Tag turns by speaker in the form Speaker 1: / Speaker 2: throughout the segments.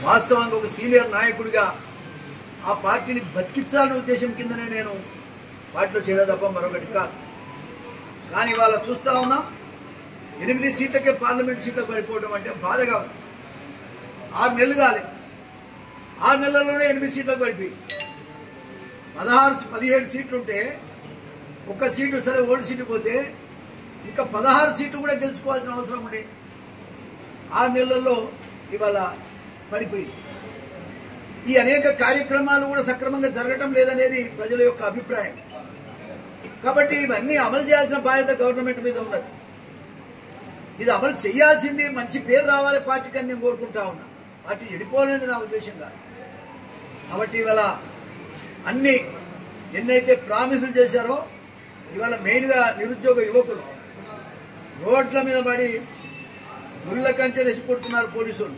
Speaker 1: వాస్తవంగా ఒక సీనియర్ నాయకుడిగా ఆ పార్టీని బతికించాలనే ఉద్దేశం కిందనే నేను పార్టీలో చేరే తప్ప మరొకటి కాదు. కానీ ఇవాళ చూస్తూ ఉన్నాం 8 సీట్లకే పార్లమెంట్ సీట్లకు పడిపోవడం అంటే బాధగా ఉంది. 6 నెలలు కాలే, 6 నెలల్లోనే 8 సీట్లకు పడిపోయి 17 సీట్లుంటే ఒక్క సీటు సరే ఓల్డ్ సీటు పోతే ఇంకా 16 సీట్లు కూడా గెలుచుకోవాల్సిన అవసరం ఉండే. 6 నెలల్లో ఇవాళ పడిపోయి ఈ అనేక కార్యక్రమాలు కూడా సక్రమంగా జరగటం లేదనేది ప్రజల యొక్క అభిప్రాయం. కాబట్టి ఇవన్నీ అమలు చేయాల్సిన బాధ్యత గవర్నమెంట్ మీద ఉన్నది. ఇది అమలు చేయాల్సింది, మంచి పేరు రావాలి పార్టీకి అని నేను కోరుకుంటా ఉన్నా. పార్టీ చెడిపోవాలనేది నా ఉద్దేశం కాదు. కాబట్టి ఇవాళ అన్ని ఎన్నైతే ప్రామిసులు చేశారో ఇవాళ మెయిన్గా నిరుద్యోగ యువకులు రోడ్ల మీద పడి ముళ్ళ కంచె రెసికొడుతున్నారు పోలీసులు.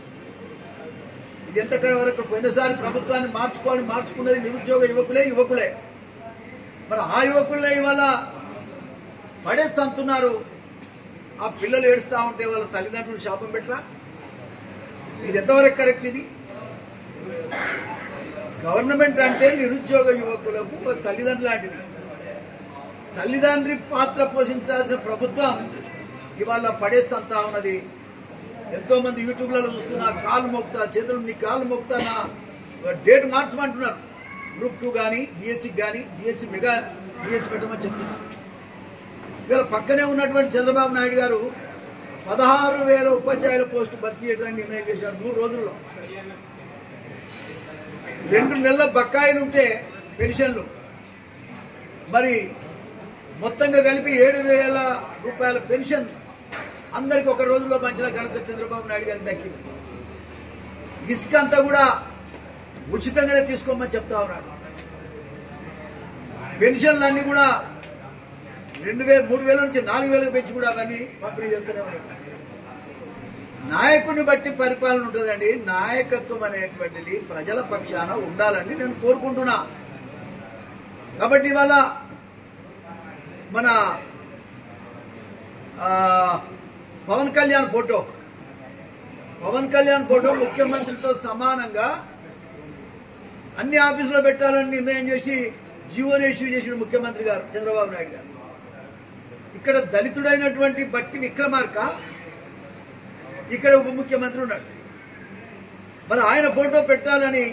Speaker 1: ఇది ఎంతకన్నా వరకు పోయినసారి ప్రభుత్వాన్ని మార్చుకున్నది నిరుద్యోగ యువకులే. మరి ఆ యువకులే ఇవాళ పడేస్తున్నారు. ఆ పిల్లలు ఏడుస్తూ ఉంటే వాళ్ళ తల్లిదండ్రులు శాపం పెట్టరా? ఇది ఎంతవరకు కరెక్ట్? ఇది గవర్నమెంట్ అంటే నిరుద్యోగ యువకులకు తల్లిదండ్రులు లాంటిది. తల్లిదండ్రి పాత్ర పోషించాల్సిన ప్రభుత్వం ఇవాళ పడేస్తంతా ఉన్నది. ఎంతో మంది యూట్యూబ్లలో చూస్తున్నా, కాళ్ళు మోపుతా, చేతులు నీ కాళ్ళు మోపుతా, నా డేట్ మార్చమంటున్నారు. గ్రూప్ 2 కానీ డిఎస్సి కానీ డిఎస్సి మెగా డిఎస్సి పెట్టమని చెప్తున్నారు. ఇవాళ పక్కనే ఉన్నటువంటి చంద్రబాబు నాయుడు గారు 16,000 ఉపాధ్యాయుల పోస్టు భర్తీ చేయడానికి నిర్ణయం చేశారు 3 రోజుల్లో. 2 నెలల బకాయిలు ఉంటే పెన్షన్లు మరి మొత్తంగా కలిపి 7,000 రూపాయల పెన్షన్ అందరికి ఒక రోజులో పంచిన ఘనత చంద్రబాబు నాయుడు గారికి దక్కింది. ఇసుక అంతా కూడా ఉచితంగానే తీసుకోమని చెప్తా ఉన్నాడు. పెన్షన్లన్నీ కూడా 3,000 నుంచి 4,000 పెంచి కూడా అవన్నీ పంపిణీ చేస్తూనే ఉన్నాడు. నాయకుడిని బట్టి పరిపాలన ఉంటుందండి. నాయకత్వం అనేటువంటిది ప్రజల పక్షాన ఉండాలని నేను కోరుకుంటున్నా. కాబట్టి ఇవాళ మన పవన్ కళ్యాణ్ ఫోటో ముఖ్యమంత్రితో సమానంగా అన్ని ఆఫీసులో పెట్టాలని నిర్ణయం చేసి జీవోని ఇష్యూ చేసిన ముఖ్యమంత్రి గారు చంద్రబాబు నాయుడు గారు. ఇక్కడ దళితుడైనటువంటి బట్టి విక్రమార్క ఇక్కడ ఉప ముఖ్యమంత్రి ఉన్నాడు. మరి ఆయన ఫోటో పెట్టాలని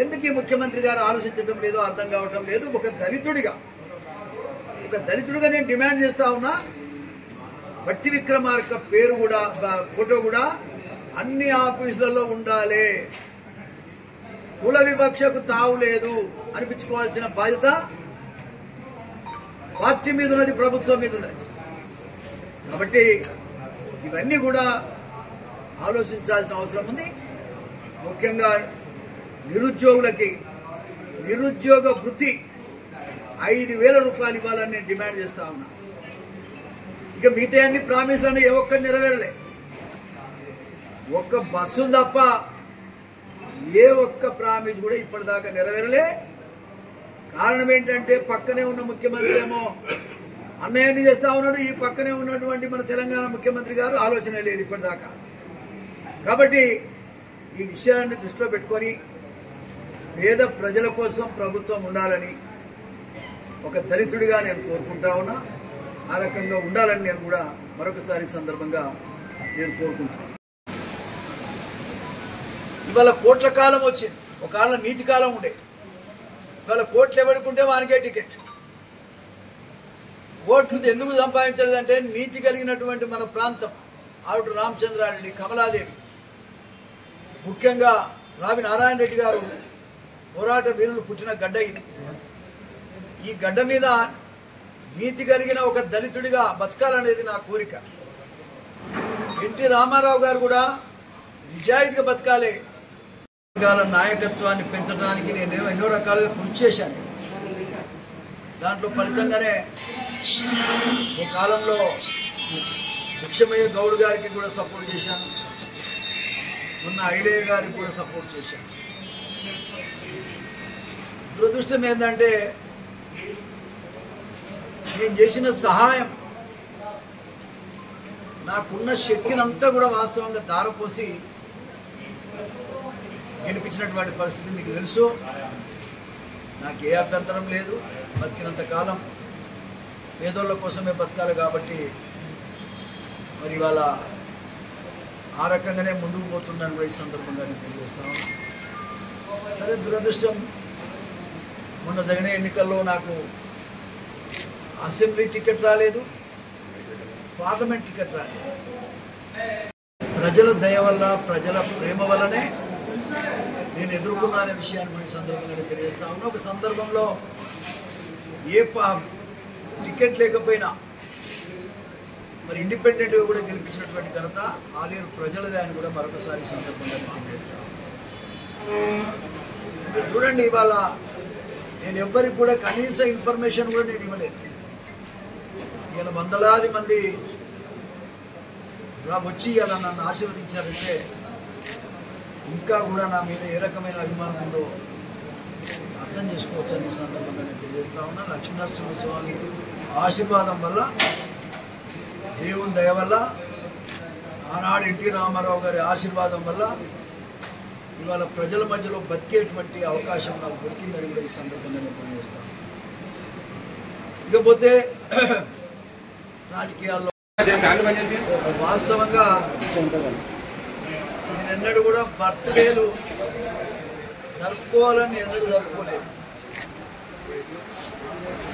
Speaker 1: ఎందుకు ఈ ముఖ్యమంత్రి గారు ఆలోచించడం లేదో అర్థం కావటం లేదు. ఒక దళితుడిగా నేను డిమాండ్ చేస్తా ఉన్నా, బట్టి విక్రమార్క పేరు కూడా ఫోటో కూడా అన్ని ఆఫీసులలో ఉండాలి. కుల వివక్షకు తావు లేదు అనిపించుకోవాల్సిన బాధ్యత పార్టీ మీద ఉన్నది, ప్రభుత్వం మీద ఉన్నది. కాబట్టి ఇవన్నీ కూడా ఆలోచించాల్సిన అవసరం ఉంది. ముఖ్యంగా నిరుద్యోగులకి నిరుద్యోగ వృత్తి 5,000 రూపాయలు ఇవ్వాలని నేను డిమాండ్ చేస్తా ఉన్నా. ఇక మిగతా అన్ని ప్రామిసులను ఏ ఒక్కటి నెరవేరలే. ఒక్క బస్సు తప్ప ఏ ఒక్క ప్రామిస్ కూడా ఇప్పటిదాకా నెరవేరలే. కారణం ఏంటంటే పక్కనే ఉన్న ముఖ్యమంత్రి ఏమో అన్నయ్యని చేస్తా ఉన్నాడు, ఈ పక్కనే ఉన్నటువంటి మన తెలంగాణ ముఖ్యమంత్రి గారు ఆలోచన లేదు ఇప్పటిదాకా. కాబట్టి ఈ విషయాన్ని దృష్టిలో పెట్టుకొని పేద ప్రజల కోసం ప్రభుత్వం ఉండాలని ఒక దళితుడిగా నేను కోరుకుంటా ఉన్నా. ఆ రకంగా ఉండాలని నేను కూడా మరొకసారి సందర్భంగా నేను కోరుకుంటాను. ఇవాళ కోట్ల కాలం వచ్చింది, ఒక కాలం నీతి కాలం ఉండే. ఇవాళ కోట్లు ఎవడుకుంటే వానికే టికెట్. కోట్లు ఎందుకు సంపాదించలేదంటే నీతి కలిగినటువంటి మన ప్రాంతం ఆవిడ రామచంద్రారెడ్డి, కమలాదేవి, ముఖ్యంగా రావి నారాయణ రెడ్డి గారు పోరాట వీరులు పుట్టిన గడ్డ ఇది. ఈ గడ్డ మీద నీతి కలిగిన ఒక దళితుడిగా బతకాలనేది నా కోరిక. ఎన్టీ రామారావు గారు కూడా నిజాయితీగా బతకాలి. నాయకత్వాన్ని పెంచడానికి నేను ఎన్నో రకాలుగా కృషి చేశాను. దాంట్లో ఫలితంగానే ఒక కాలంలో భిక్షమయ్య గౌడ్ గారికి కూడా సపోర్ట్ చేశాను, మొన్న ఐడయ్య గారికి కూడా సపోర్ట్ చేశాను. దురదృష్టం ఏంటంటే నేను చేసిన సహాయం నాకున్న శక్తినంతా కూడా వాస్తవంగా దారపోసి గెలిపించినటువంటి పరిస్థితి మీకు తెలుసు. నాకు ఏ అభ్యంతరం లేదు. బతికినంత కాలం పేదోళ్ళ కోసమే బతకాలి కాబట్టి మరి ఇవాళ ఆ రకంగానే ముందుకు పోతుందని కూడా ఈ సందర్భంగా నేను తెలియజేస్తాను. సరే, దురదృష్టం మొన్న జరిగిన ఎన్నికల్లో నాకు అసెంబ్లీ టికెట్ రాలేదు, పార్లమెంట్ టికెట్ రాలేదు. ప్రజల దయ వల్ల, ప్రజల ప్రేమ వల్లనే నేను ఎదుర్కొన్నా అనే విషయాన్ని కూడా ఈ సందర్భంగా తెలియజేస్తా ఉన్నా. ఒక సందర్భంలో ఏ టికెట్ లేకపోయినా మరి ఇండిపెండెంట్గా కూడా గెలిపించినటువంటి ఘనత ఆలేరు ప్రజలదే అని కూడా మరొకసారి ఈ సందర్భంగా తెలియజేస్తాను. మీరు చూడండి, ఇవాళ నేను ఎవ్వరికి కూడా కనీస ఇన్ఫర్మేషన్ కూడా నేను ఇవ్వలేదు. ఇలా వందలాది మంది వచ్చి ఇలా నన్ను ఆశీర్వదించారంటే ఇంకా కూడా నా మీద ఏ రకమైన అభిమానం ఉందో అర్థం చేసుకోవచ్చని ఈ సందర్భంగా నేను తెలియజేస్తా ఉన్నా. లక్ష్మీనరసింహస్వామి ఆశీర్వాదం వల్ల, దేవుని దయ వల్ల, ఆనాడు ఎన్టీ రామారావు గారి ఆశీర్వాదం వల్ల ఇవాళ ప్రజల మధ్యలో బతికేటువంటి అవకాశం నాకు దొరికిందని కూడా ఈ సందర్భంగా నేను తెలియజేస్తాను. ఇకపోతే రాజకీయాల్లో వాస్తవంగా నేను ఎన్నడూ కూడా బర్త్డేలు జరుపుకోవాలని ఎన్నడూ జరుపుకోలేదు.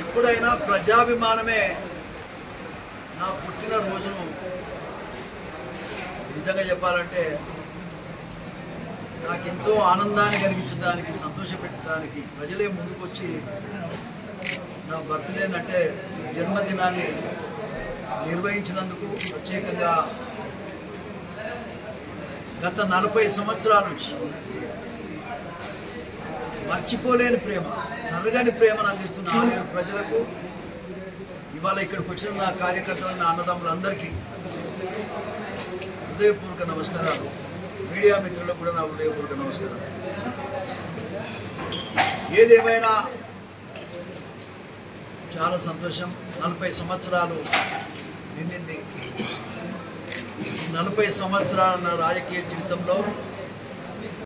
Speaker 1: ఎప్పుడైనా ప్రజాభిమానమే నా పుట్టినరోజును నిజంగా చెప్పాలంటే నాకెంతో ఆనందాన్ని కలిగించడానికి, సంతోషపెట్టడానికి ప్రజలే ముందుకొచ్చి నా బర్త్డేనంటే జన్మదినాన్ని నిర్వహించినందుకు ప్రత్యేకంగా గత 40 సంవత్సరాల నుంచి మర్చిపోలేని ప్రేమ, తరగని ప్రేమను అందిస్తున్న ఆలేరు ప్రజలకు, ఇవాళ ఇక్కడికి వచ్చిన నా కార్యకర్తలు, నా అన్నదమ్ములందరికీ హృదయపూర్వక నమస్కారాలు. మీడియా మిత్రులకు కూడా నా హృదయపూర్వక నమస్కారాలు. ఏదేమైనా చాలా సంతోషం. 40 సంవత్సరాలు నిండింది. 40 సంవత్సరాల నా రాజకీయ జీవితంలో